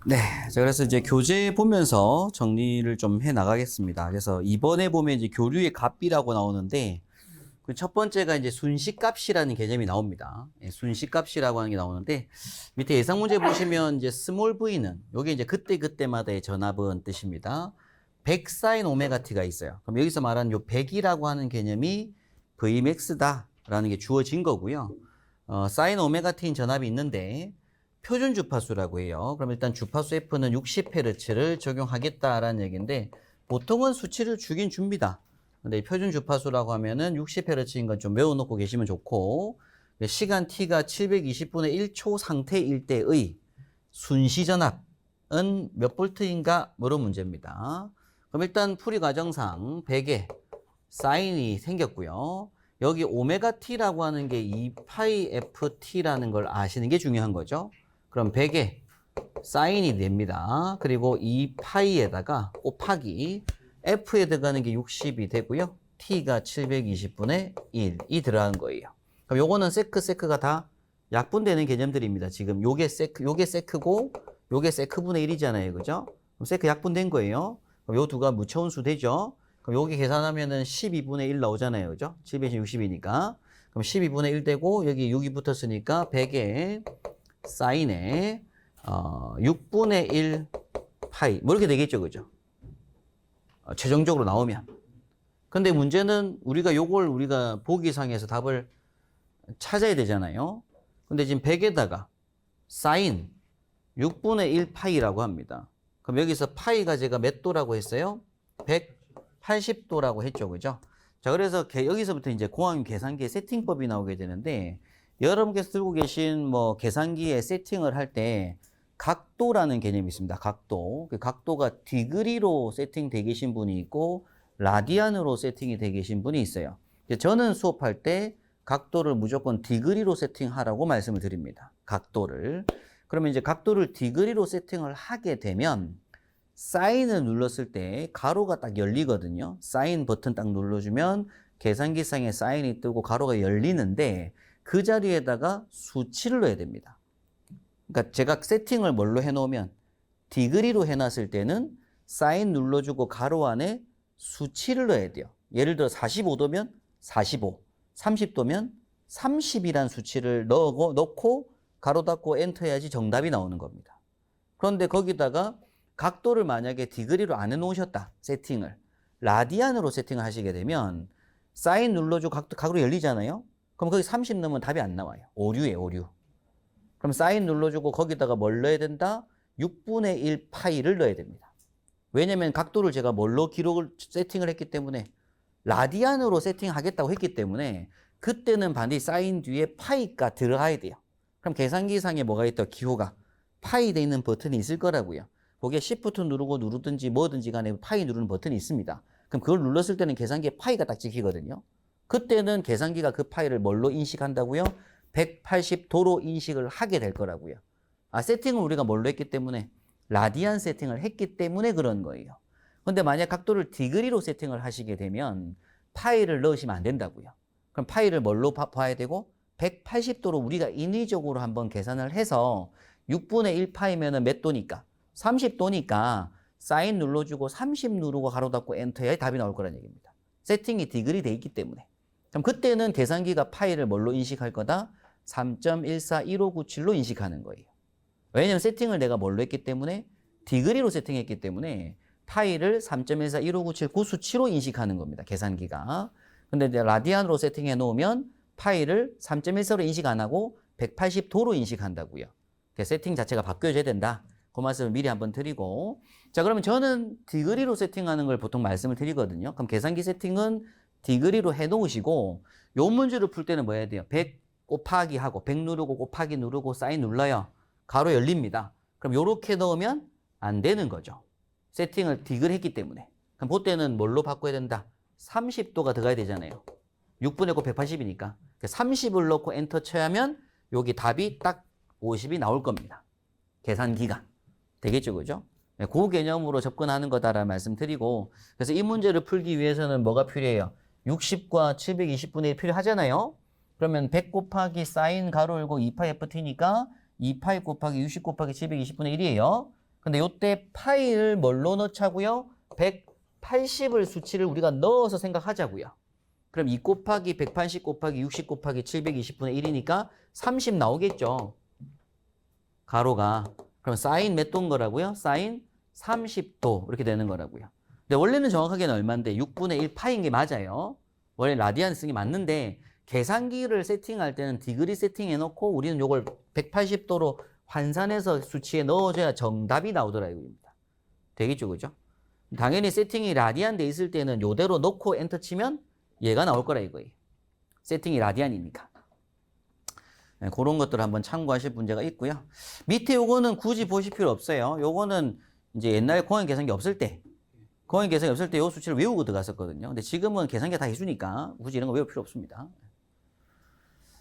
네. 자, 그래서 이제 교재 보면서 정리를 좀 해 나가겠습니다. 그래서 이번에 보면 이제 교류의 값비라고 나오는데, 그 첫 번째가 이제 순식값이라는 개념이 나옵니다. 예, 순식값이라고 하는 게 나오는데, 밑에 예상 문제 보시면 이제 스몰 v는, 요게 이제 그때그때마다의 전압은 뜻입니다. 100 sin 오메가 t가 있어요. 그럼 여기서 말하는 요 100이라고 하는 개념이 Vmax다라는 게 주어진 거고요. sin 오메가 t인 전압이 있는데, 표준 주파수라고 해요. 그럼 일단 주파수 F는 60Hz를 적용하겠다라는 얘기인데, 보통은 수치를 주긴 줍니다. 근데 표준 주파수라고 하면은 60Hz인 건 좀 외워놓고 계시면 좋고, 시간 t가 720분의 1초 상태일 때의 순시전압은 몇 볼트인가? 이런 문제입니다. 그럼 일단 풀이 과정상 100에 사인이 생겼고요. 여기 오메가 t라고 하는 게 2파이 ft라는 걸 아시는 게 중요한 거죠. 그럼 100에 사인이 됩니다. 그리고 2파이에다가 곱하기 F에 들어가는 게 60이 되고요. T가 720분의 1이 들어간 거예요. 그럼 요거는 세크가 다 약분되는 개념들입니다. 지금 요게 세크고 요게 세크분의 1이잖아요. 그죠? 그럼 세크 약분된 거예요. 그럼 요 두가 무차원수 되죠? 그럼 여기 계산하면은 12분의 1 나오잖아요. 그죠? 7배신 60이니까. 그럼 12분의 1 되고 여기 6이 붙었으니까 100에 사인에 6분의 1 파이 뭐 이렇게 되겠죠. 그죠? 최종적으로 나오면. 근데 문제는 우리가 보기상에서 답을 찾아야 되잖아요. 근데 지금 100에다가 사인 6분의 1 파이라고 합니다. 그럼 여기서 파이가 제가 몇 도라고 했어요? 180도라고 했죠. 그죠? 자, 그래서 여기서부터 이제 공학용 계산기의 세팅법이 나오게 되는데, 여러분께서 들고 계신 뭐 계산기에 세팅을 할 때 각도라는 개념이 있습니다. 각도. 그 각도가 디그리로 세팅되어 계신 분이 있고 라디안으로 세팅이 되어 계신 분이 있어요. 저는 수업할 때 각도를 무조건 디그리로 세팅하라고 말씀을 드립니다. 각도를. 그러면 이제 각도를 디그리로 세팅을 하게 되면 사인을 눌렀을 때 가로가 딱 열리거든요. 사인 버튼 딱 눌러주면 계산기상에 사인이 뜨고 가로가 열리는데 그 자리에다가 수치를 넣어야 됩니다. 그러니까 제가 세팅을 뭘로 해놓으면 디그리로 해놨을 때는 사인 눌러주고 가로 안에 수치를 넣어야 돼요. 예를 들어 45도면 45, 30도면 30이란 수치를 넣고 가로 닫고 엔터 해야지 정답이 나오는 겁니다. 그런데 거기다가 각도를 만약에 디그리로 안 해놓으셨다. 세팅을. 라디안으로 세팅을 하시게 되면 사인 눌러주고 가로 열리잖아요. 그럼 거기 30 넣으면 답이 안 나와요. 오류예요, 오류. 그럼 사인 눌러주고 거기다가 뭘 넣어야 된다? 6분의 1 파이를 넣어야 됩니다. 왜냐면 각도를 제가 뭘로 세팅을 했기 때문에 라디안으로 세팅하겠다고 했기 때문에 그때는 반드시 사인 뒤에 파이가 들어가야 돼요. 그럼 계산기상에 뭐가 있더? 기호가 파이 돼 있는 버튼이 있을 거라고요. 거기에 Shift 누르든지 뭐든지 간에 파이 누르는 버튼이 있습니다. 그럼 그걸 눌렀을 때는 계산기에 파이가 딱 찍히거든요. 그때는 계산기가 그 파이를 뭘로 인식한다고요? 180도로 인식을 하게 될 거라고요. 세팅을 우리가 뭘로 했기 때문에 라디안 세팅을 했기 때문에 그런 거예요. 근데 만약 각도를 디그리로 세팅을 하시게 되면 파이를 넣으시면 안 된다고요. 그럼 파이를 뭘로 봐야 되고 180도로 우리가 인위적으로 한번 계산을 해서 6분의 1 파이면은 몇 도니까? 30도니까 사인 눌러주고 30 누르고 가로 닫고 엔터 해야 답이 나올 거란 얘기입니다. 세팅이 디그리 돼 있기 때문에. 그럼 그때는 계산기가 파이를 뭘로 인식할 거다? 3.141597로 인식하는 거예요. 왜냐면 세팅을 내가 뭘로 했기 때문에 디그리로 세팅했기 때문에 파이를 3.141597 구수치로 인식하는 겁니다. 계산기가. 근데 이제 라디안으로 세팅해 놓으면 파이를 3.14로 인식 안 하고 180도로 인식한다고요. 세팅 자체가 바뀌어져야 된다. 그 말씀을 미리 한번 드리고. 자, 그러면 저는 디그리로 세팅하는 걸 보통 말씀을 드리거든요. 그럼 계산기 세팅은 디그리로 해 놓으시고, 요 문제를 풀 때는 뭐 해야 돼요? 100 곱하기 하고, 100 누르고 곱하기 누르고 사인 눌러요. 가로 열립니다. 그럼 요렇게 넣으면 안 되는 거죠. 세팅을 디그리 했기 때문에. 그럼 그때는 뭘로 바꿔야 된다? 30도가 들어가야 되잖아요. 6분의 9 180이니까. 30을 넣고 엔터 쳐야 하면 여기 답이 딱 50이 나올 겁니다. 계산기가. 되겠죠, 그죠? 그 개념으로 접근하는 거다라는 말씀 드리고, 그래서 이 문제를 풀기 위해서는 뭐가 필요해요? 60과 720분의 1 필요하잖아요? 그러면 100 곱하기 사인 가로 열고 2파이 ft니까 2파이 곱하기 60 곱하기 720분의 1이에요. 근데 요때 파이를 뭘로 넣자고요? 180을 수치를 우리가 넣어서 생각하자고요. 그럼 2 곱하기 180 곱하기 60 곱하기 720분의 1이니까 30 나오겠죠. 가로가. 그럼 사인 몇 도인 거라고요? 사인 30도 이렇게 되는 거라고요. 근데 원래는 정확하게는 얼마인데 6분의 1 파인 게 맞아요. 원래 라디안 쓰는 게 맞는데 계산기를 세팅할 때는 디그리 세팅해 놓고 우리는 요걸 180도로 환산해서 수치에 넣어줘야 정답이 나오더라 이겁니다. 되겠죠, 그죠? 당연히 세팅이 라디안 돼 있을 때는 요대로 넣고 엔터 치면 얘가 나올 거라 이거예요. 세팅이 라디안이니까. 네, 그런 것들을 한번 참고하실 문제가 있고요. 밑에 요거는 굳이 보실 필요 없어요. 요거는 이제 옛날 공항 계산기 없을 때, 공항 계산기 없을 때 요 수치를 외우고 들어갔었거든요. 근데 지금은 계산기가 다 해주니까 굳이 이런 거 외울 필요 없습니다.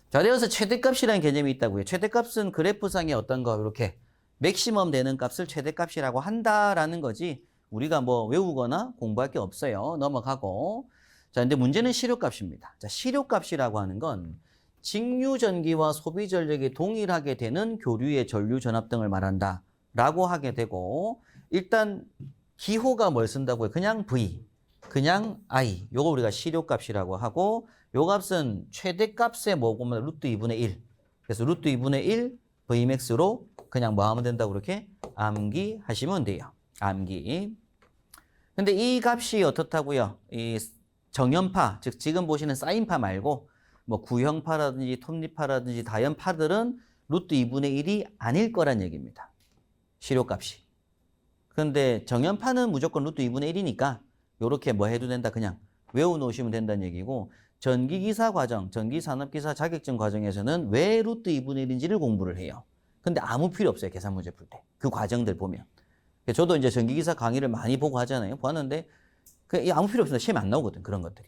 자, 되어서 최대값이라는 개념이 있다고요. 최대값은 그래프상에 어떤 거 이렇게 맥시멈 되는 값을 최대값이라고 한다라는 거지 우리가 뭐 외우거나 공부할 게 없어요. 넘어가고. 자, 근데 문제는 실효값입니다. 자, 실효값이라고 하는 건 직류전기와 소비전력이 동일하게 되는 교류의 전류전압 등을 말한다 라고 하게 되고 일단 기호가 뭘 쓴다고요? 그냥 V, 그냥 I. 요거 우리가 실효값이라고 하고 요 값은 최대값에 뭐고면 루트 2분의 1. 그래서 루트 2분의 1 Vmax로 그냥 뭐 하면 된다고 그렇게 암기하시면 돼요. 암기. 근데 이 값이 어떻다고요? 이 정연파, 즉 지금 보시는 사인파 말고 뭐 구형파라든지 톱니파라든지 다연파들은 루트 2분의 1이 아닐 거란 얘기입니다. 실효값이. 근데 정연파는 무조건 루트 2분의 1이니까 요렇게 뭐 해도 된다. 그냥 외워놓으시면 된다는 얘기고 전기기사 과정, 전기산업기사 자격증 과정에서는 왜 루트 2분의 1인지를 공부를 해요. 근데 아무 필요 없어요. 계산 문제 풀 때. 그 과정들 보면. 저도 이제 전기기사 강의를 많이 보고 하잖아요. 보았는데 아무 필요 없습니다. 시험에 안 나오거든. 그런 것들이.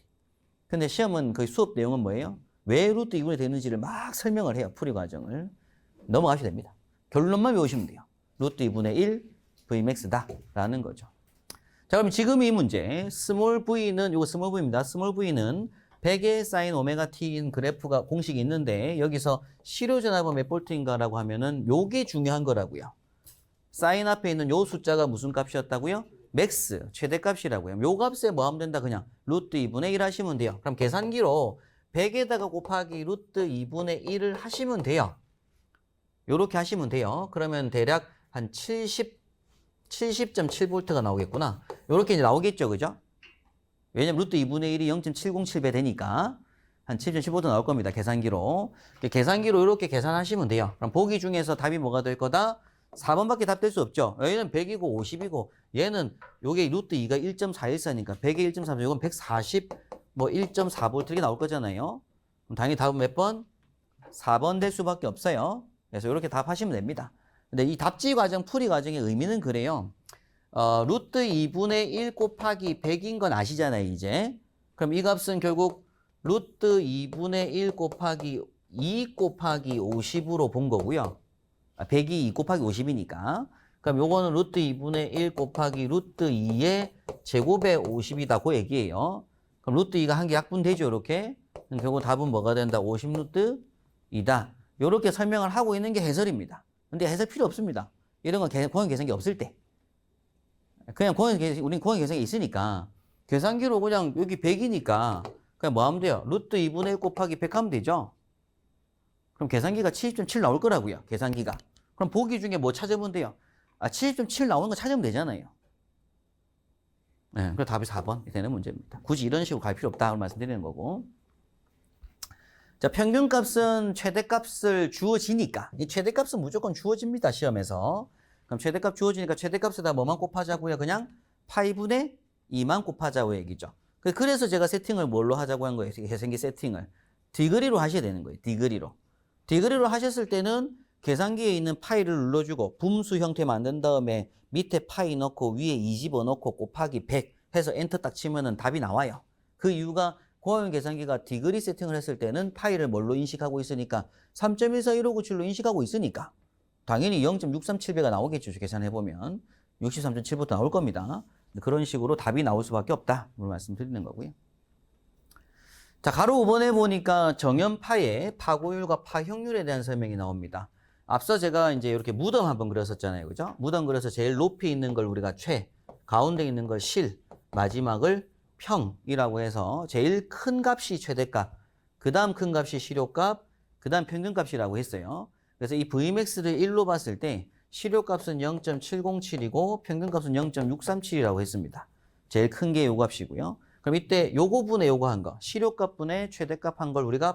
근데 시험은 그 수업 내용은 뭐예요? 왜 루트 2분의 되는지를 막 설명을 해요. 풀이 과정을. 넘어가셔도 됩니다. 결론만 외우시면 돼요. 루트 2분의 1 Vmax다 라는 거죠. 자, 그럼 지금 이 문제 스몰 v는 요거 스몰 v입니다. 스몰 v는 100의 사인 오메가 t인 그래프가 공식이 있는데 여기서 실효전압은 몇 볼트인가라고 하면은 요게 중요한 거라고요. 사인 앞에 있는 요 숫자가 무슨 값이었다고요? 맥스, 최대값이라고요. 요 값에 뭐 하면 된다? 그냥 루트 2분의 1 하시면 돼요. 그럼 계산기로 100에다가 곱하기 루트 2분의 1을 하시면 돼요. 요렇게 하시면 돼요. 그러면 대략 한 70.7V가 나오겠구나. 요렇게 이제 나오겠죠, 그죠? 왜냐면 루트 2분의 1이 0.707배 되니까 한 7.15도 나올 겁니다. 계산기로. 계산기로 이렇게 계산하시면 돼요. 그럼 보기 중에서 답이 뭐가 될 거다? 4번밖에 답 될 수 없죠. 얘는 100이고 50이고 얘는 요게 루트 2가 1.414니까 100에 1.4, 이건 140, 뭐 1.4V 이렇게 나올 거잖아요. 그럼 당연히 답은 몇 번? 4번 될 수밖에 없어요. 그래서 이렇게 답하시면 됩니다. 근데 이 답지 과정, 풀이 과정의 의미는 그래요. 루트 2분의 1 곱하기 100인 건 아시잖아요, 이제. 그럼 이 값은 결국 루트 2분의 1 곱하기 2 곱하기 50으로 본 거고요. 100이 2 곱하기 50이니까. 그럼 요거는 루트 2분의 1 곱하기 루트 2의 제곱의 50이다. 그 얘기예요. 그럼 루트 2가 한 개 약분되죠, 이렇게. 그럼 결국 답은 뭐가 된다? 50 루트 2다. 요렇게 설명을 하고 있는 게 해설입니다. 근데 해설 필요 없습니다. 이런 건 공용 계산기 없을 때. 그냥 우린 공용 계산기 있으니까 계산기로 그냥 여기 100이니까 그냥 뭐 하면 돼요? 루트 2분의 1 곱하기 100 하면 되죠? 그럼 계산기가 70.7 나올 거라고요. 계산기가. 그럼 보기 중에 뭐 찾으면 돼요? 70.7 나오는 거 찾으면 되잖아요. 네, 그래서 답이 4번 되는 문제입니다. 굳이 이런 식으로 갈 필요 없다고 말씀드리는 거고. 자, 평균값은 최대값을 주어지니까. 이 최대값은 무조건 주어집니다. 시험에서. 그럼 최대값 주어지니까 최대값에다 뭐만 곱하자고요? 그냥 파이분의 2만 곱하자고 얘기죠. 그래서 제가 세팅을 뭘로 하자고 한 거예요? 계산기 세팅을. 디그리로 하셔야 되는 거예요. 디그리로. 디그리로 하셨을 때는 계산기에 있는 파이를 눌러주고 분수 형태 만든 다음에 밑에 파이 넣고 위에 2 집어넣고 곱하기 100 해서 엔터 딱 치면은 답이 나와요. 그 이유가 고화용 계산기가 디그리 세팅을 했을 때는 파이를 뭘로 인식하고 있으니까 3.14159.7로 인식하고 있으니까 당연히 0.637배가 나오겠죠. 계산해보면 63.7부터 나올 겁니다. 그런 식으로 답이 나올 수밖에 없다. 이걸 말씀드리는 거고요. 자, 가로 5번에 보니까 정연파의 파고율과 파형률에 대한 설명이 나옵니다. 앞서 제가 이제 이렇게 무덤 한번 그렸었잖아요. 그죠? 무덤 그려서 제일 높이 있는 걸 우리가 최, 가운데 있는 걸 실, 마지막을 평이라고 해서 제일 큰 값이 최대값, 그 다음 큰 값이 실효값, 그 다음 평균값이라고 했어요. 그래서 이 Vmax를 1로 봤을 때 실효값은 0.707이고 평균값은 0.637이라고 했습니다. 제일 큰 게 요 값이고요. 그럼 이때 요거 분의 요거 한 거, 실효값 분의 최대값 한 걸 우리가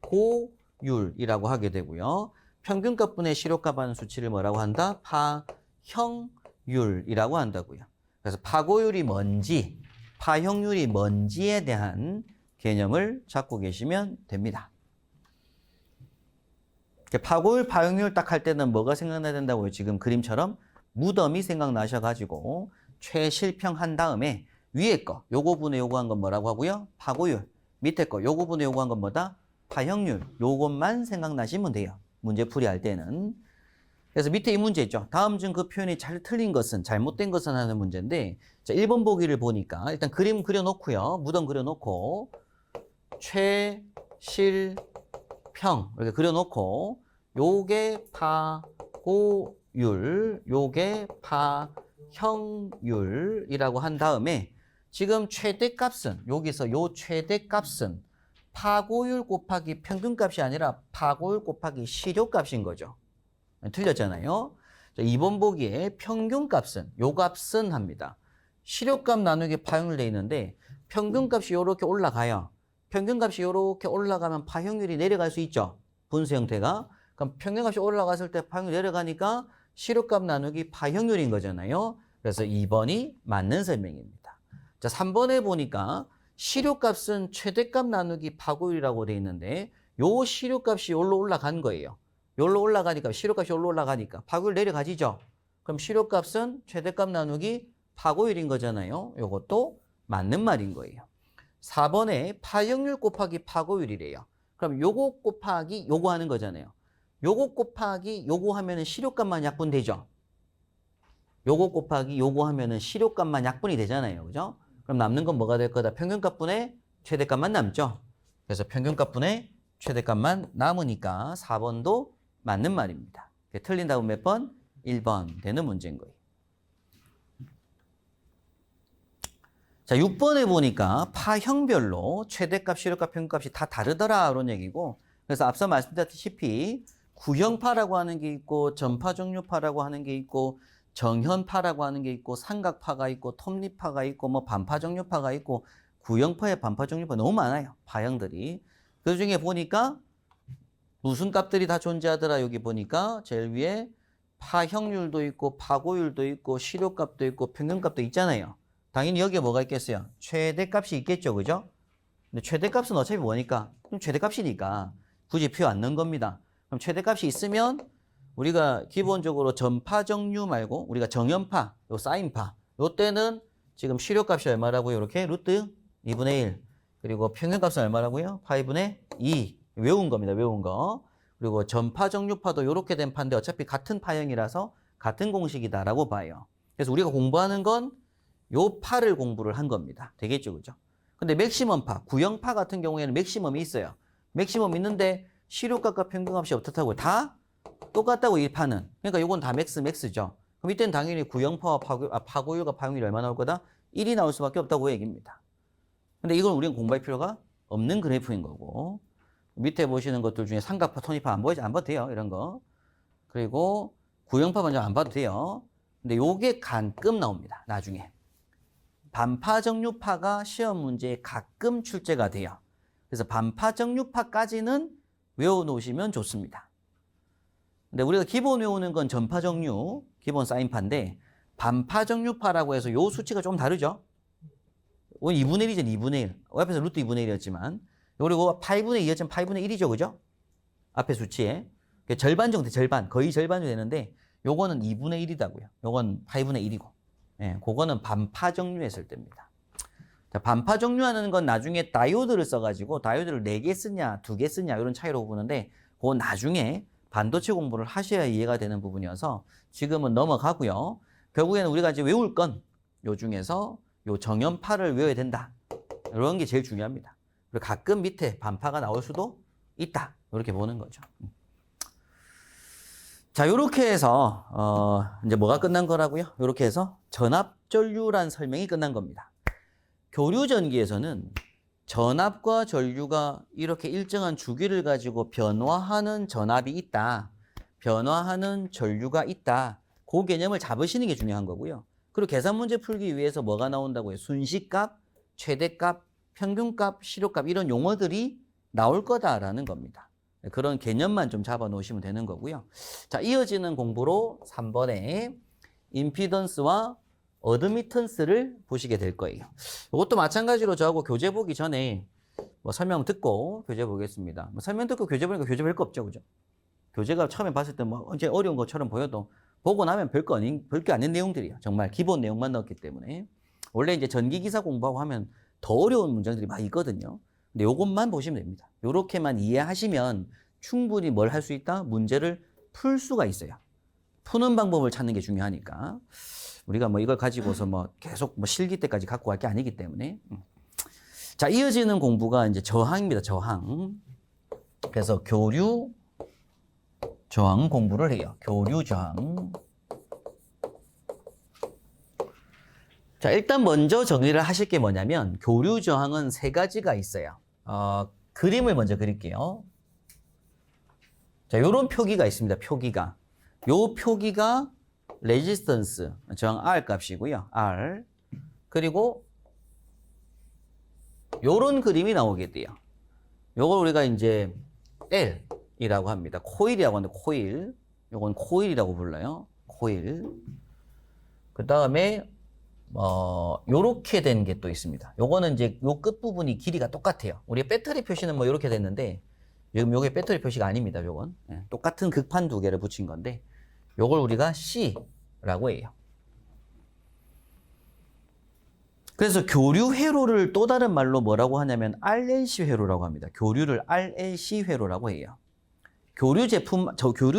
파고율이라고 하게 되고요. 평균값 분의 실효값 하는 수치를 뭐라고 한다? 파형률이라고 한다고요. 그래서 파고율이 뭔지, 파형률이 뭔지에 대한 개념을 잡고 계시면 됩니다. 파고율, 파형률 딱 할 때는 뭐가 생각나야 된다고요? 지금 그림처럼 무덤이 생각나셔가지고 최실평 한 다음에 위에 거, 요거 분의 요거 한 건 뭐라고 하고요? 파고율. 밑에 거, 요거 분의 요거 한 건 뭐다? 파형률. 요것만 생각나시면 돼요. 문제풀이 할 때는. 그래서 밑에 이 문제 있죠. 다음 중 그 표현이 잘 틀린 것은, 잘못된 것은 하는 문제인데, 자, 1번 보기를 보니까 일단 그림 그려놓고요. 무덤 그려놓고, 최, 실, 평 이렇게 그려놓고, 요게 파고율, 요게 파형률이라고 한 다음에 지금 최대값은, 여기서 요 최대값은 파고율 곱하기 평균값이 아니라 파고율 곱하기 실효값인 거죠. 틀렸잖아요. 자, 2번 보기에 평균값은, 요 값은 합니다. 실효값 나누기 파형률 돼 있는데 평균값이 요렇게 올라가요. 평균값이 요렇게 올라가면 파형률이 내려갈 수 있죠. 분수 형태가. 그럼 평균값이 올라갔을 때 파형률이 내려가니까 실효값 나누기 파형률인 거잖아요. 그래서 2번이 맞는 설명입니다. 자, 3번에 보니까 실효값은 최대값 나누기 파고율이라고 돼 있는데 요 실효값이 여기로 올라간 거예요. 여기로 올라가니까 실효값이 여기로 올라가니까 파고율 내려가지죠. 그럼 실효값은 최대값 나누기 파고율인 거잖아요. 요것도 맞는 말인 거예요. 4번에 파형률 곱하기 파고율이래요. 그럼 요거 곱하기 요거 하는 거잖아요. 요거 곱하기 요거 하면은 실효값만 약분되죠. 요거 곱하기 요거 하면은 실효값만 약분이 되잖아요. 그죠? 그럼 남는 건 뭐가 될 거다? 평균값분의 최대값만 남죠. 그래서 평균값분의 최대값만 남으니까 4번도 맞는 말입니다. 틀린다고 몇 번? 1번 되는 문제인 거예요. 자, 6번에 보니까 파형별로 최대값, 실효값, 평균값이 다 다르더라 이런 얘기고, 그래서 앞서 말씀드렸다시피 구형파라고 하는 게 있고 전파정류파라고 하는 게 있고 정현파라고 하는 게 있고 삼각파가 있고 톱니파가 있고 뭐 반파정류파가 있고 구형파에 반파정류파 너무 많아요. 파형들이. 그 중에 보니까 무슨 값들이 다 존재하더라. 여기 보니까 제일 위에 파형률도 있고 파고율도 있고 실효값도 있고 평균값도 있잖아요. 당연히 여기에 뭐가 있겠어요? 최대값이 있겠죠. 그죠? 근데 최대값은 어차피 뭐니까? 그럼 최대값이니까 굳이 표 안 넣은 겁니다. 그럼 최대값이 있으면 우리가 기본적으로 전파정류 말고 우리가 정연파, 요 사인파, 요 때는 지금 실효값이 얼마라고요? 이렇게 루트 2분의 1. 그리고 평균값은 얼마라고요? 파이분의 2. 외운 겁니다. 외운 거. 그리고 전파정류파도 이렇게 된 파인데 어차피 같은 파형이라서 같은 공식이다라고 봐요. 그래서 우리가 공부하는 건 요 파를 공부를 한 겁니다. 되겠죠, 그죠? 근데 맥시멈파, 구형파 같은 경우에는 맥시멈이 있어요. 맥시멈 있는데 실효값과 평균값이 어떻다고요? 다 똑같다고 이 파는. 그러니까 요건 다 맥스죠. 그럼 이때는 당연히 구형파와 파고율과 파형률이 얼마 나올 거다? 1이 나올 수밖에 없다고 얘기입니다. 근데 이건 우리는 공부할 필요가 없는 그래프인 거고. 밑에 보시는 것들 중에 삼각파, 토니파 안 봐도 돼요. 이런 거. 그리고 구형파 먼저 안 봐도 돼요. 근데 요게 가끔 나옵니다. 나중에. 반파정류파가 시험 문제에 가끔 출제가 돼요. 그래서 반파정류파까지는 외워놓으시면 좋습니다. 근데 우리가 기본 외우는 건 전파정류, 기본 사인파인데 반파정류파라고 해서 요 수치가 좀 다르죠. 오늘 2분의 1이죠. 2분의 1. 앞에서 루트 2분의 1이었지만 그리고 8분의 2였지만 8분의 1이죠. 그죠? 앞에 수치에. 절반 정도, 절반. 거의 절반이 되는데 요거는 2분의 1이다고요. 요건 8분의 1이고. 예, 그거는 반파정류 했을 때입니다. 자, 반파정류하는 건 나중에 다이오드를 써가지고 다이오드를 4개 쓰냐, 2개 쓰냐 이런 차이로 보는데 그건 나중에 반도체 공부를 하셔야 이해가 되는 부분이어서 지금은 넘어가고요. 결국에는 우리가 이제 외울 건 요 중에서 요 정연파를 외워야 된다. 이런 게 제일 중요합니다. 그리고 가끔 밑에 반파가 나올 수도 있다. 이렇게 보는 거죠. 자, 요렇게 해서 이제 뭐가 끝난 거라고요? 요렇게 해서 전압전류란 설명이 끝난 겁니다. 교류전기에서는 전압과 전류가 이렇게 일정한 주기를 가지고 변화하는 전압이 있다. 변화하는 전류가 있다. 그 개념을 잡으시는 게 중요한 거고요. 그리고 계산 문제 풀기 위해서 뭐가 나온다고요? 순시값, 최대값, 평균값, 실효값 이런 용어들이 나올 거다라는 겁니다. 그런 개념만 좀 잡아 놓으시면 되는 거고요. 자, 이어지는 공부로 3번에 임피던스와 어드미턴스를 보시게 될 거예요. 이것도 마찬가지로 저하고 교재 보기 전에 뭐 설명 듣고 교재 보겠습니다. 뭐 설명 듣고 교재 보니까 교재 별 거 없죠, 그죠? 교재가 처음에 봤을 때 뭐 이제 어려운 것처럼 보여도 보고 나면 별게 아닌 내용들이에요. 정말 기본 내용만 넣었기 때문에. 원래 이제 전기기사 공부하고 하면 더 어려운 문장들이 막 있거든요. 근데 요것만 보시면 됩니다. 요렇게만 이해하시면 충분히 뭘 할 수 있다? 문제를 풀 수가 있어요. 푸는 방법을 찾는 게 중요하니까. 우리가 뭐 이걸 가지고서 뭐 계속 뭐 실기 때까지 갖고 갈 게 아니기 때문에. 자, 이어지는 공부가 이제 저항입니다. 저항. 그래서 교류 저항 공부를 해요. 교류 저항. 자, 일단 먼저 정리를 하실 게 뭐냐면 교류 저항은 세 가지가 있어요. 그림을 먼저 그릴게요. 자, 요런 표기가 있습니다. 표기가. 요 표기가 레지스턴스, 저항 R 값이고요. R. 그리고 요런 그림이 나오게 돼요. 요걸 우리가 이제 L이라고 합니다. 코일이라고 하는데 코일. 요건 코일이라고 불러요. 코일. 그 다음에 요렇게 된 게 또 있습니다. 요거는 이제 요 끝부분이 길이가 똑같아요. 우리 배터리 표시는 뭐 요렇게 됐는데 지금 요게 배터리 표시가 아닙니다. 요건. 예, 똑같은 극판 두 개를 붙인 건데 요걸 우리가 C라고 해요. 그래서 교류 회로를 또 다른 말로 뭐라고 하냐면 RLC 회로라고 합니다. 교류를 RLC 회로라고 해요. 교류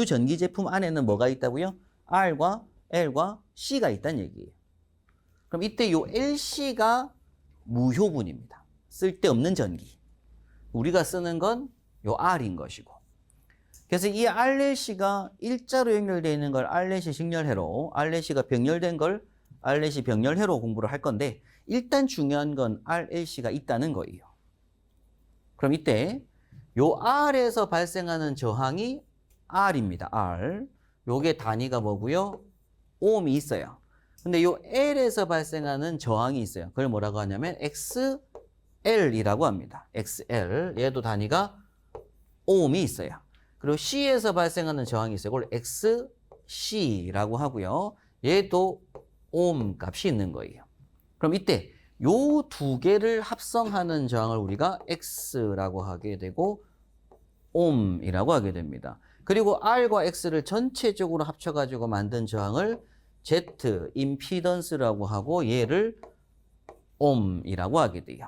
전기 제품 안에는 뭐가 있다고요? R과 L과 C가 있다는 얘기예요. 그럼 이때 요 LC가 무효분입니다. 쓸데없는 전기. 우리가 쓰는 건 요 R인 것이고. 그래서 이 RLC가 일자로 연결되어 있는 걸 RLC 직렬회로, RLC가 병렬된 걸 RLC 병렬회로 공부를 할 건데 일단 중요한 건 RLC가 있다는 거예요. 그럼 이때 요 R에서 발생하는 저항이 R입니다. R. 요게 단위가 뭐고요? ohm이 있어요. 근데 요 L에서 발생하는 저항이 있어요. 그걸 뭐라고 하냐면 XL이라고 합니다. XL. 얘도 단위가 ohm이 있어요. 그리고 C에서 발생하는 저항이 있어요. 그걸 XC라고 하고요. 얘도 ohm 값이 있는 거예요. 그럼 이때 요 두 개를 합성하는 저항을 우리가 X라고 하게 되고 ohm이라고 하게 됩니다. 그리고 R과 X를 전체적으로 합쳐가지고 만든 저항을 Z, 임피던스라고 하고 얘를 ohm이라고 하게 돼요.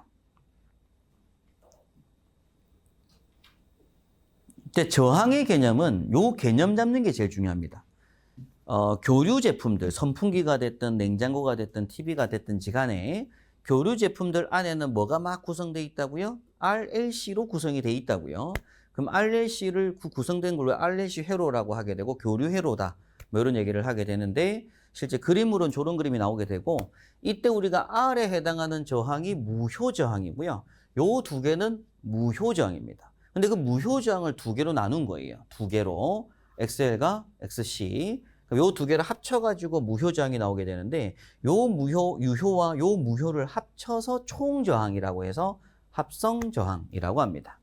근데 저항의 개념은 요 개념 잡는 게 제일 중요합니다. 교류 제품들, 선풍기가 됐든 냉장고가 됐든 TV가 됐든지 간에 교류 제품들 안에는 뭐가 막 구성되어 있다고요? RLC로 구성이 되어 있다고요. 그럼 RLC를 구성된 걸로 RLC 회로라고 하게 되고 교류 회로다. 뭐 이런 얘기를 하게 되는데 실제 그림으로는 저런 그림이 나오게 되고 이때 우리가 R에 해당하는 저항이 무효 저항이고요. 요 두 개는 무효 저항입니다. 근데 그 무효 저항을 두 개로 나눈 거예요. 두 개로 XL과 XC. 요 두 개를 합쳐가지고 무효 저항이 나오게 되는데 요 유효와 요 무효를 합쳐서 총 저항이라고 해서 합성 저항이라고 합니다.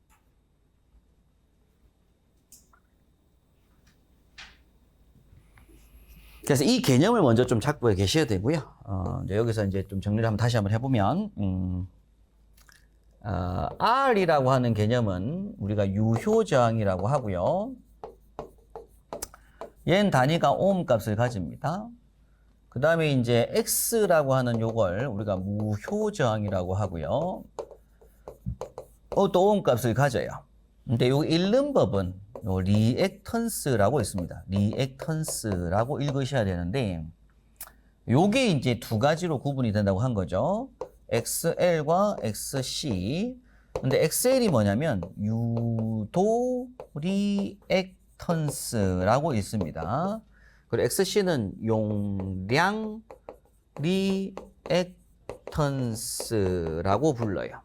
그래서 이 개념을 먼저 좀 잡고 계셔야 되고요. 이제 여기서 이제 좀 정리를 다시 한번 해보면, R이라고 하는 개념은 우리가 유효 저항이라고 하고요. 얘는 단위가 ohm 값을 가집니다. 그 다음에 이제 X라고 하는 요걸 우리가 무효 저항이라고 하고요. 또 ohm 값을 가져요. 근데 요 읽는 법은 요 리액턴스라고 있습니다. 리액턴스라고 읽으셔야 되는데 요게 이제 두 가지로 구분이 된다고 한 거죠. XL과 XC. 근데 XL이 뭐냐면 유도 리액턴스 리액턴스라고 있습니다. 그리고 XC는 용량 리액턴스라고 불러요.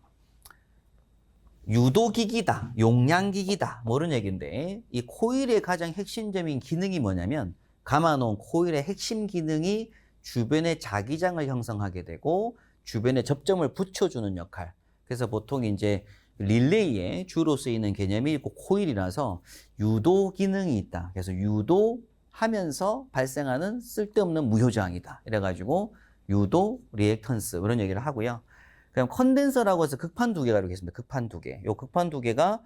유도기기다, 용량기기다, 뭐런 얘기인데 이 코일의 가장 핵심적인 기능이 뭐냐면 감아놓은 코일의 핵심 기능이 주변에 자기장을 형성하게 되고 주변에 접점을 붙여주는 역할. 그래서 보통 이제 릴레이에 주로 쓰이는 개념이 코일이라서 유도 기능이 있다. 그래서 유도하면서 발생하는 쓸데없는 무효저항이다. 이래가지고 유도 리액턴스 이런 얘기를 하고요. 그럼 컨덴서라고 해서 극판 두 개가 이렇게 있습니다. 극판 두 개. 요 극판 두 개가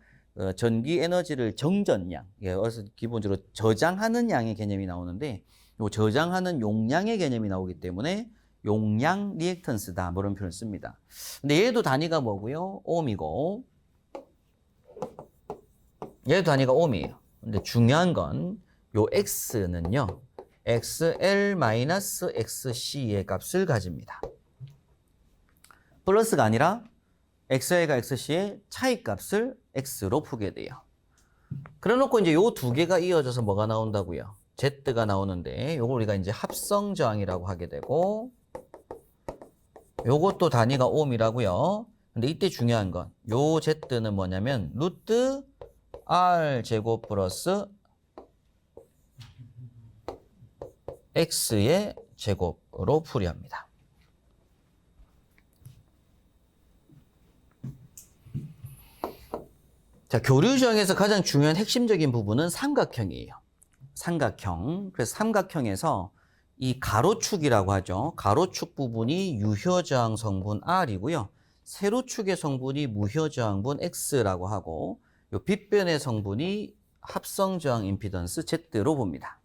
전기 에너지를 정전량, 그래서 기본적으로 저장하는 양의 개념이 나오는데 요 저장하는 용량의 개념이 나오기 때문에 용량 리액턴스다. 뭐 이런 표현을 씁니다. 근데 얘도 단위가 뭐고요? 옴이고 얘도 단위가 옴이에요. 근데 중요한 건 요 x는요. XL-XC의 값을 가집니다. 플러스가 아니라 XL과 XC의 차이값을 X로 푸게 돼요. 그래 놓고 이제 요 두 개가 이어져서 뭐가 나온다고요? Z가 나오는데 요걸 우리가 이제 합성 저항이라고 하게 되고 요것도 단위가 옴이라고요. 근데 이때 중요한 건 요 Z는 뭐냐면 루트 R 제곱 플러스 X의 제곱으로 풀이합니다. 자, 교류 저항에서 가장 중요한 핵심적인 부분은 삼각형이에요. 삼각형. 그래서 삼각형에서 이 가로축이라고 하죠. 가로축 부분이 유효저항 성분 R이고요. 세로축의 성분이 무효저항분 X라고 하고 요 빗변의 성분이 합성저항 임피던스 Z로 봅니다.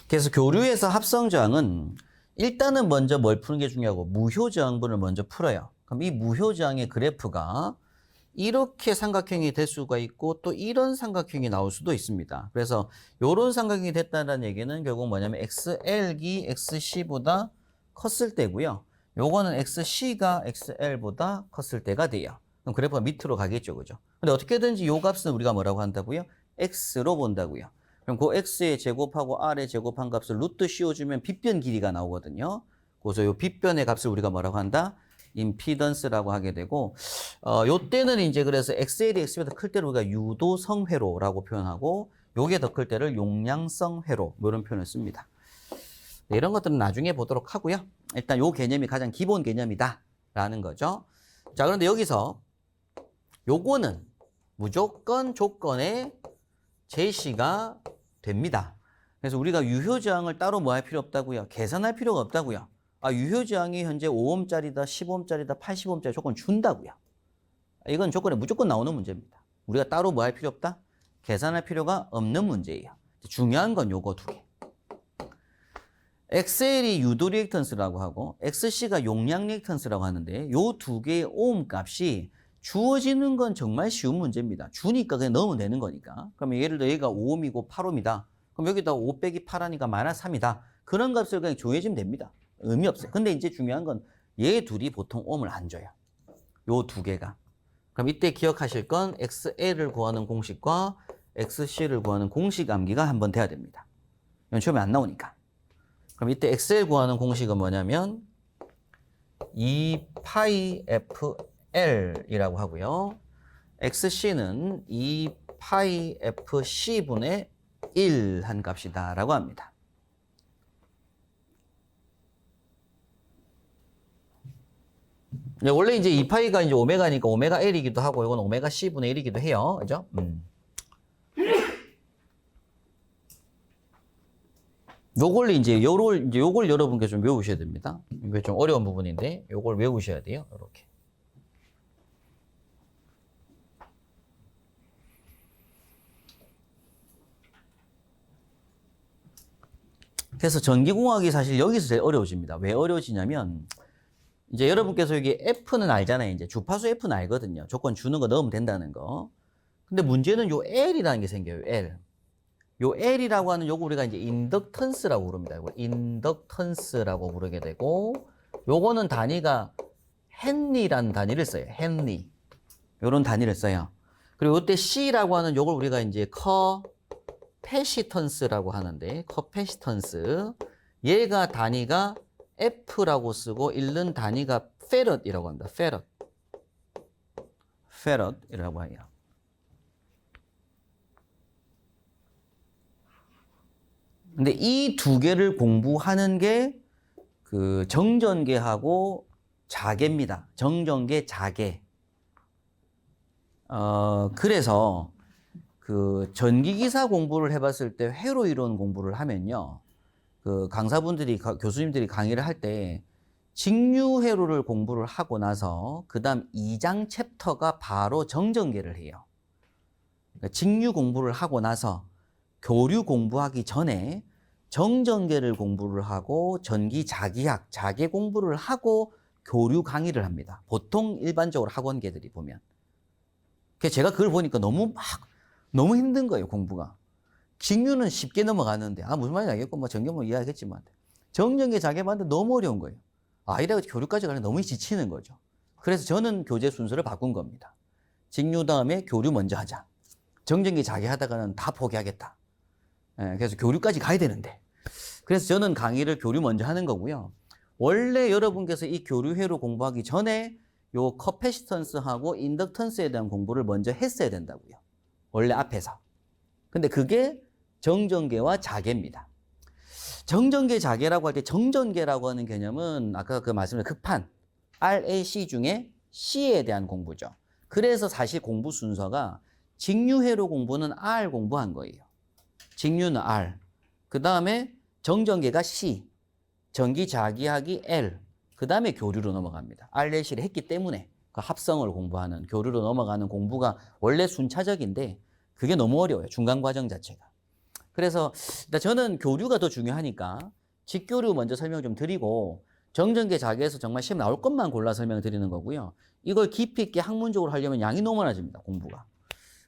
그래서 교류에서 합성저항은 일단은 먼저 뭘 푸는 게 중요하고 무효저항분을 먼저 풀어요. 그럼 이 무효저항의 그래프가 이렇게 삼각형이 될 수가 있고 또 이런 삼각형이 나올 수도 있습니다. 그래서 이런 삼각형이 됐다는 얘기는 결국 뭐냐면 XL이 XC보다 컸을 때고요. 요거는 XC가 XL보다 컸을 때가 돼요. 그럼 그래프가 밑으로 가겠죠. 그죠? 근데 어떻게든지 요 값은 우리가 뭐라고 한다고요? X로 본다고요. 그럼 그 X의 제곱하고 R의 제곱한 값을 루트 씌워주면 빗변 길이가 나오거든요. 그래서 요 빗변의 값을 우리가 뭐라고 한다? 임피던스라고 하게 되고, 요 때는 이제 그래서 XL이 X보다 클 때를 우리가 유도성 회로라고 표현하고, 요게 더 클 때를 용량성 회로, 뭐 이런 표현을 씁니다. 네, 이런 것들은 나중에 보도록 하고요. 일단 요 개념이 가장 기본 개념이다라는 거죠. 자, 그런데 여기서 요거는 무조건 조건에 제시가 됩니다. 그래서 우리가 유효저항을 따로 뭐 할 필요 없다고요? 계산할 필요가 없다고요. 아, 유효저항이 현재 5옴짜리다, 10옴짜리다, 80옴짜리 조건 준다고요. 이건 조건에 무조건 나오는 문제입니다. 우리가 따로 뭐 할 필요 없다? 계산할 필요가 없는 문제예요. 중요한 건 요거 두 개. XL이 유도 리액턴스라고 하고 XC가 용량 리액턴스라고 하는데 요 두 개의 오hm 값이 주어지는 건 정말 쉬운 문제입니다. 주니까 그냥 넣으면 되는 거니까. 그러면 예를 들어 얘가 5옴이고 8옴이다. 그럼 여기다 5 빼기 8 하니까 마이너스 3이다. 그런 값을 그냥 조해주면 됩니다. 의미 없어요. 근데 이제 중요한 건 얘 둘이 보통 옴을 안 줘요. 요 두 개가. 그럼 이때 기억하실 건 XL을 구하는 공식과 XC를 구하는 공식 암기가 한번 돼야 됩니다. 이건 시험에 안 나오니까. 그럼 이때 XL 구하는 공식은 뭐냐면 2파이FL이라고 하고요. XC는 2파이FC분의 1 한 값이다 라고 합니다. 원래 이제 2파이가 이제 오메가니까 오메가 L이기도 하고 이건 오메가 C분의 1이기도 해요. 그죠? 요걸 여러분께 좀 외우셔야 됩니다. 이게 좀 어려운 부분인데 요걸 외우셔야 돼요. 이렇게. 그래서 전기공학이 사실 여기서 제일 어려워집니다. 왜 어려워지냐면 이제 여러분께서 여기 F는 알잖아요. 이제 주파수 F는 알거든요. 조건 주는 거 넣으면 된다는 거. 근데 문제는 요 L이라는 게 생겨요. L. 요 L이라고 하는 요거 우리가 이제 인덕턴스라고 부릅니다. 이거 인덕턴스라고 부르게 되고, 요거는 단위가 헨리라는 단위를 써요. 헨리. 요런 단위를 써요. 그리고 이때 C라고 하는 요걸 우리가 이제 커패시턴스라고 하는데, 커패시턴스. 얘가 단위가 F라고 쓰고, 읽는 단위가 페럿이라고 합니다. 페럿. 페럿이라고 해요. 근데 이 두 개를 공부하는 게 그 정전계하고 자계입니다. 정전계, 자계. 그래서 그 전기기사 공부를 해봤을 때 회로 이론 공부를 하면요. 그 강사분들이, 교수님들이 강의를 할 때 직류회로를 공부를 하고 나서 그 다음 2장 챕터가 바로 정전계를 해요. 그러니까 직류 공부를 하고 나서 교류 공부하기 전에 정전계를 공부를 하고 전기자기학, 자계 공부를 하고 교류 강의를 합니다. 보통 일반적으로 학원계들이 보면. 그래서 제가 그걸 보니까 너무 힘든 거예요, 공부가. 직류는 쉽게 넘어가는데, 무슨 말인지 알겠고, 뭐 전경은 이해하겠지만, 정전계 자계 봤는데 너무 어려운 거예요. 이래가 교류까지 가려면 너무 지치는 거죠. 그래서 저는 교재 순서를 바꾼 겁니다. 직류 다음에 교류 먼저 하자. 정전계 자계 하다가는 다 포기하겠다. 그래서 교류까지 가야 되는데. 그래서 저는 강의를 교류 먼저 하는 거고요. 원래 여러분께서 이 교류회로 공부하기 전에 요 커패시턴스하고 인덕턴스에 대한 공부를 먼저 했어야 된다고요. 원래 앞에서. 근데 그게 정전계와 자계입니다. 정전계 자계라고 할 때 정전계라고 하는 개념은 아까 그 말씀드린 극판, RAC 중에 C에 대한 공부죠. 그래서 사실 공부 순서가 직류회로 공부는 R 공부한 거예요. 직류는 R. 그 다음에 정전계가 C. 전기자기학이 L. 그 다음에 교류로 넘어갑니다. RAC를 했기 때문에 그 합성을 공부하는 교류로 넘어가는 공부가 원래 순차적인데 그게 너무 어려워요. 중간 과정 자체가. 그래서 일단 저는 교류가 더 중요하니까 직교류 먼저 설명 좀 드리고 정전계 자계에서 정말 시험 나올 것만 골라 설명 드리는 거고요. 이걸 깊이 있게 학문적으로 하려면 양이 너무 많아집니다. 공부가.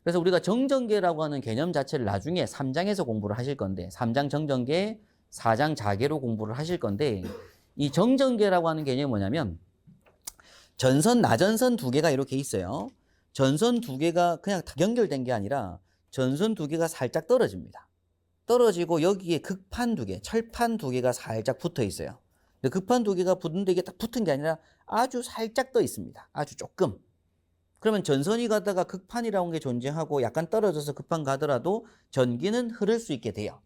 그래서 우리가 정전계라고 하는 개념 자체를 나중에 3장에서 공부를 하실 건데 3장 정전계, 4장 자계로 공부를 하실 건데 이 정전계라고 하는 개념이 뭐냐면 전선, 나전선 두 개가 이렇게 있어요. 전선 두 개가 그냥 다 연결된 게 아니라 전선 두 개가 살짝 떨어집니다. 떨어지고 여기에 극판 두 개, 철판 두 개가 살짝 붙어 있어요. 근데 극판 두 개가 붙는데 이게 딱 붙은 게 아니라 아주 살짝 떠 있습니다. 아주 조금. 그러면 전선이 가다가 극판이라는 게 존재하고 약간 떨어져서 극판 가더라도 전기는 흐를 수 있게 돼요.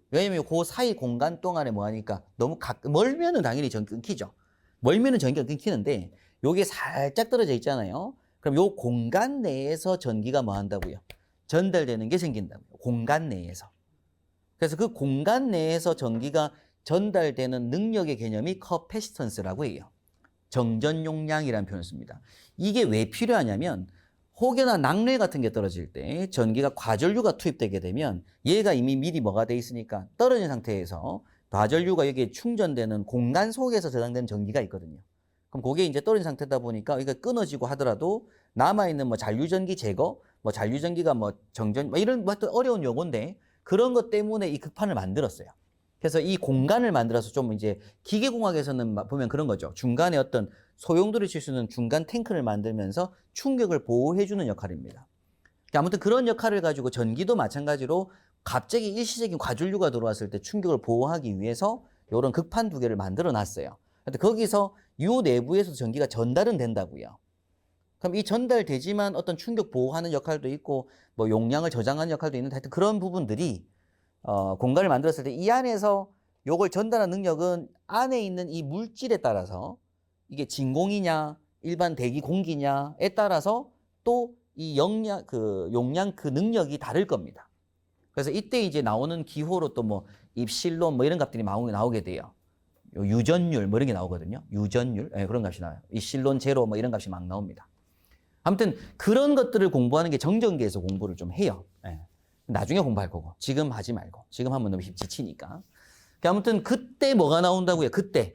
왜냐면 그 사이 공간 동안에 뭐 하니까 너무 멀면은 당연히 전기 끊기죠. 멀면은 전기가 끊기는데 요게 살짝 떨어져 있잖아요. 그럼 요 공간 내에서 전기가 뭐 한다고요? 전달되는 게 생긴다고요. 공간 내에서. 그래서 그 공간 내에서 전기가 전달되는 능력의 개념이 커패시턴스라고 해요. 정전 용량이라는 표현을 씁니다. 이게 왜 필요하냐면 혹여나 낙뢰 같은 게 떨어질 때 전기가 과전류가 투입되게 되면 얘가 이미 미리 뭐가 돼 있으니까 떨어진 상태에서 과전류가 여기에 충전되는 공간 속에서 저장된 전기가 있거든요. 그럼 그게 이제 떨어진 상태다 보니까 이게 끊어지고 하더라도 남아있는 뭐 잔류전기 제거, 뭐 잔류전기가 뭐 정전, 뭐 이런 뭐 어려운 용어인데 그런 것 때문에 이 극판을 만들었어요. 그래서 이 공간을 만들어서 좀 이제 기계공학에서는 보면 그런 거죠. 중간에 어떤 소용돌이 칠 수 있는 중간 탱크를 만들면서 충격을 보호해주는 역할입니다. 아무튼 그런 역할을 가지고 전기도 마찬가지로 갑자기 일시적인 과전류가 들어왔을 때 충격을 보호하기 위해서 이런 극판 두 개를 만들어 놨어요. 근데 거기서 이 내부에서 전기가 전달은 된다고요. 그럼 이 전달되지만 어떤 충격 보호하는 역할도 있고 뭐 용량을 저장하는 역할도 있는데 하여튼 그런 부분들이 공간을 만들었을 때 이 안에서 요걸 전달하는 능력은 안에 있는 이 물질에 따라서 이게 진공이냐 일반 대기 공기냐에 따라서 또 이 용량 그 능력이 다를 겁니다. 그래서 이때 이제 나오는 기호로 또 뭐 입실론 뭐 이런 값들이 나오게 돼요. 유전율 뭐 이런 게 나오거든요. 유전율 그런 값이 나와요. 입실론 제로 뭐 이런 값이 막 나옵니다. 아무튼 그런 것들을 공부하는 게 정전계에서 공부를 좀 해요. 나중에 공부할 거고 지금 하지 말고 지금 하면 너무 지치니까. 아무튼 그때 뭐가 나온다고요? 그때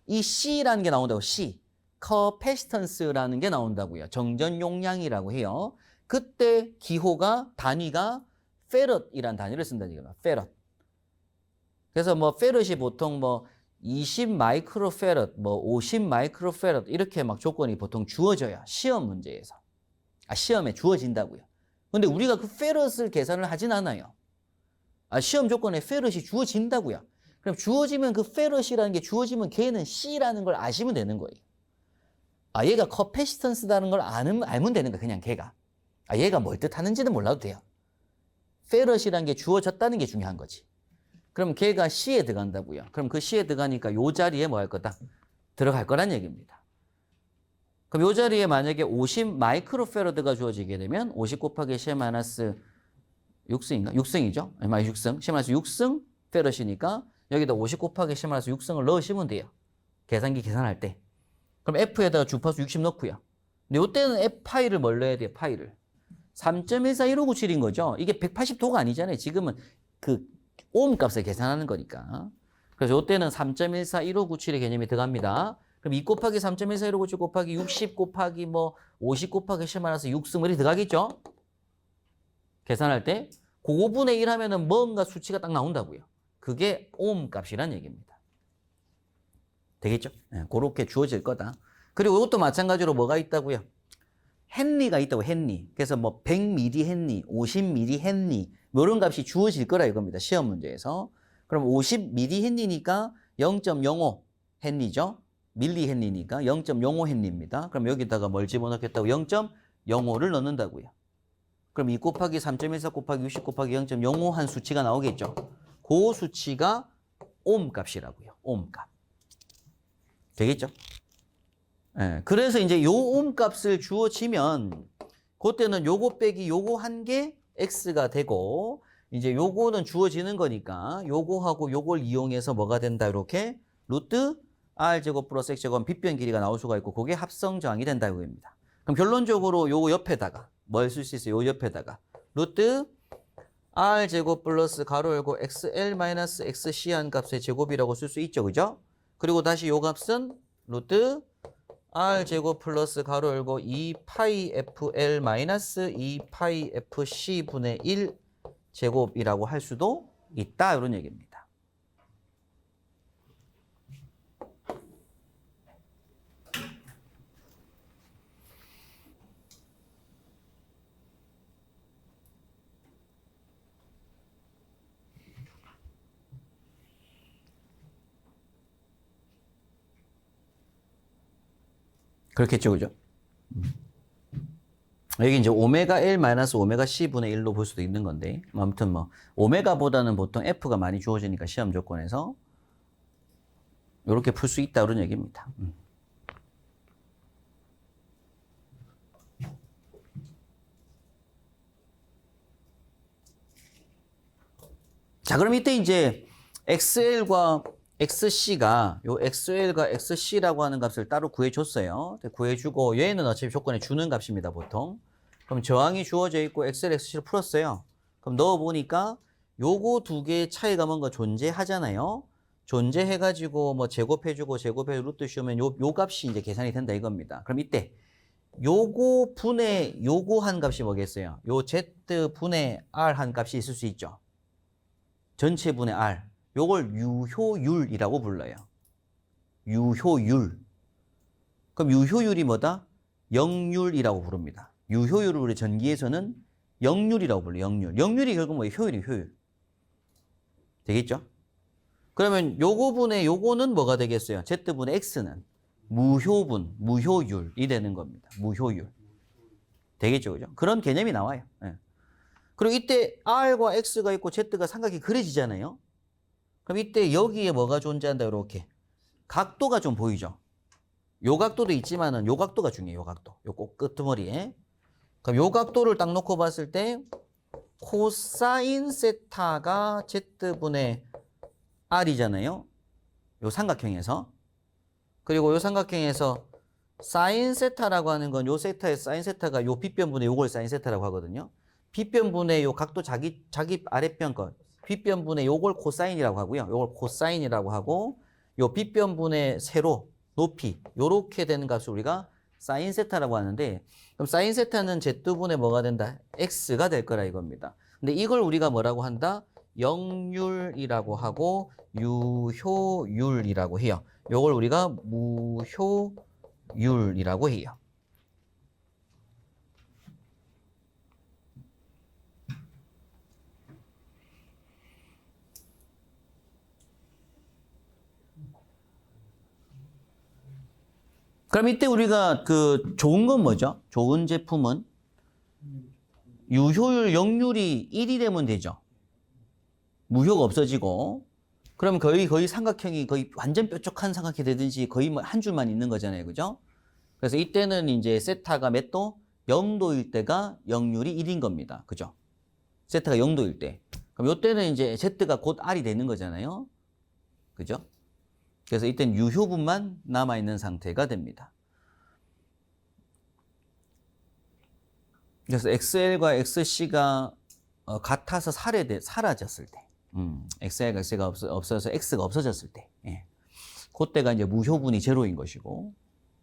이 C라는 게 나온다고. C 커패시턴스라는 게 나온다고요. 정전 용량이라고 해요. 그때 기호가 단위가 페럿이란 단위를 쓴다는 얘기예요. 페럿. 그래서 뭐 페럿이 보통 뭐 20 마이크로 페럿, 뭐 50 마이크로 페럿 이렇게 막 조건이 보통 주어져요. 시험 문제에서. 시험에 주어진다고요. 근데 우리가 그 페럿을 계산을 하진 않아요. 시험 조건에 페럿이 주어진다고요. 그럼 주어지면 그 페럿이라는 게 주어지면 걔는 C라는 걸 아시면 되는 거예요. 얘가 커패시턴스라는 걸 알면 되는 거야, 그냥 걔가. 얘가 뭘 뜻하는지는 몰라도 돼요. 페럿이라는 게 주어졌다는 게 중요한 거지. 그럼 걔가 C에 들어간다고요. 그럼 그 C에 들어가니까 요 자리에 뭐 할 거다? 들어갈 거란 얘기입니다. 그럼 요 자리에 만약에 50 마이크로페러드가 주어지게 되면 50 곱하기 10 마이너스 6승인가? 6승이죠? 아니, 6승. 10 마이너스 6승 페럿이니까 여기다 50 곱하기 10 마이너스 6승을 넣으시면 돼요. 계산기 계산할 때. 그럼 F에다가 주파수 60 넣고요. 근데 요때는 F 파이를 뭘 넣어야 돼요? 파이를. 3.1415997인 거죠. 이게 180도가 아니잖아요. 지금은 그 오hm 값을 계산하는 거니까. 그래서 요때는 3.1415997의 개념이 들어갑니다. 그럼 2 곱하기 3.1415997 곱하기 60 곱하기 뭐 50 곱하기 10 마이너스 6승 이 들어가겠죠? 계산할 때 그거분의 1 하면은 뭔가 수치가 딱 나온다고요. 그게 오hm 값이란 얘기입니다. 되겠죠? 네, 그렇게 주어질 거다. 그리고 이것도 마찬가지로 뭐가 있다고요? 헨리가 있다고, 헨리. 그래서 뭐 100ml 헨리, 50ml 헨리, 뭐 이런 값이 주어질 거라 이겁니다. 시험 문제에서. 그럼 50ml 헨리니까 0.05 헨리죠? 밀리 헨리니까 0.05 헨리입니다. 그럼 여기다가 뭘 집어넣겠다고? 0.05를 넣는다고요. 그럼 2 곱하기 3.14 곱하기 60 곱하기 0.05 한 수치가 나오겠죠? 그 수치가 오hm 값이라고요. 오hm 값. 되겠죠? 예, 그래서 이제 요 오hm 값을 주어지면 그때는 요거 빼기 요거 한 게 x가 되고 이제 요거는 주어지는 거니까 요거하고 요걸 이용해서 뭐가 된다 이렇게 루트 r제곱 플러스 x제곱 빗변 길이가 나올 수가 있고 그게 합성 저항이 된다 이거입니다. 그럼 결론적으로 요거 옆에다가 뭘 쓸 수 있어요? 요 옆에다가 루트 r제곱 플러스 가로 열고 xl 마이너스 xc 한 값의 제곱이라고 쓸 수 있죠. 그죠? 그리고 다시 요 값은 루트 r제곱 플러스 가로 열고 2파이-fl 마이너스 2파이-fc 분의 1 제곱이라고 할 수도 있다. 이런 얘기입니다. 그렇겠죠, 그죠? 여기 이제 오메가 L 마이너스 오메가 C 분의 1로 볼 수도 있는 건데, 아무튼 뭐, 오메가보다는 보통 F가 많이 주어지니까 시험 조건에서, 이렇게 풀 수 있다, 그런 얘기입니다. 자, 그럼 이때 이제 XL과 XC가 요 XL과 XC라고 하는 값을 따로 구해줬어요. 구해주고 얘는 어차피 조건에 주는 값입니다, 보통. 그럼 저항이 주어져 있고 XL, XC를 풀었어요. 그럼 넣어보니까 요거 두 개의 차이가 뭔가 존재하잖아요. 존재해가지고 뭐 제곱해주고 제곱해 루트 씌우면 요 값이 이제 계산이 된다 이겁니다. 그럼 이때 요거 분의 요거 한 값이 뭐겠어요? 요 Z 분의 R 한 값이 있을 수 있죠. 전체 분의 R. 요걸 유효율이라고 불러요. 유효율. 그럼 유효율이 뭐다? 역률이라고 부릅니다. 유효율을 우리 전기에서는 역률이라고 불러요. 역률. 역률이 결국 뭐예요? 효율이 효율. 되겠죠? 그러면 요거분의 요거는 뭐가 되겠어요? Z분의 X는 무효분, 무효율이 되는 겁니다. 무효율. 되겠죠? 그죠? 그런 개념이 나와요. 네. 그리고 이때 R과 X가 있고 Z가 삼각이 그려지잖아요. 그럼 이때 여기에 뭐가 존재한다, 이렇게. 각도가 좀 보이죠? 요 각도도 있지만은 요 각도가 중요해요, 요 각도. 요 꼭 끄트머리에. 그럼 요 각도를 딱 놓고 봤을 때, 코사인 세타가 Z분의 R이잖아요. 요 삼각형에서. 그리고 요 삼각형에서 사인 세타라고 하는 건 요 세타의 사인 세타가 요 빗변분의 요걸 사인 세타라고 하거든요. 빗변분의 요 각도 자기 아랫변 것. 빗변분의 요걸 코사인이라고 하고요. 요걸 코사인이라고 하고 요 빗변분의 세로, 높이 요렇게 되는 값을 우리가 사인 세타라고 하는데 그럼 사인 세타는 Z분의 뭐가 된다? X가 될 거라 이겁니다. 근데 이걸 우리가 뭐라고 한다? 역률이라고 하고 유효율이라고 해요. 요걸 우리가 무효율이라고 해요. 그럼 이때 우리가 그 좋은 건 뭐죠? 좋은 제품은 유효율, 역률이 1이 되면 되죠. 무효가 없어지고. 그럼 거의 삼각형이 거의 완전 뾰족한 삼각형이 되든지 거의 뭐 한 줄만 있는 거잖아요. 그죠? 그래서 이때는 이제 세타가 몇 도? 0도일 때가 역률이 1인 겁니다. 그죠? 세타가 0도일 때. 그럼 이때는 이제 Z가 곧 R이 되는 거잖아요. 그죠? 그래서 이때는 유효분만 남아있는 상태가 됩니다. 그래서 XL과 XC가 같아서 사라졌을 때, XL과 XC가 없어서 X가 없어졌을 때, 예. 그때가 이제 무효분이 제로인 것이고,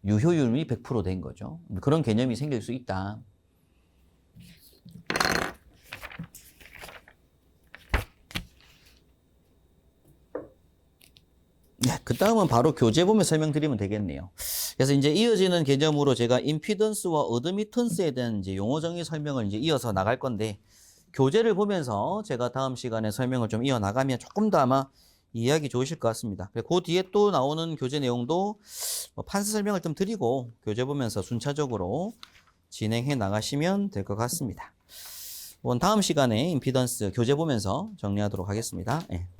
유효율이 100% 된 거죠. 그런 개념이 생길 수 있다. 네, 그 다음은 바로 교재 보면 설명드리면 되겠네요. 그래서 이제 이어지는 개념으로 제가 임피던스와 어드미턴스에 대한 이제 용어 정의 설명을 이제 이어서 나갈 건데, 교재를 보면서 제가 다음 시간에 설명을 좀 이어나가면 조금 더 아마 이해하기 좋으실 것 같습니다. 그 뒤에 또 나오는 교재 내용도 판서 설명을 좀 드리고 교재 보면서 순차적으로 진행해 나가시면 될 것 같습니다. 다음 시간에 임피던스 교재 보면서 정리하도록 하겠습니다. 예.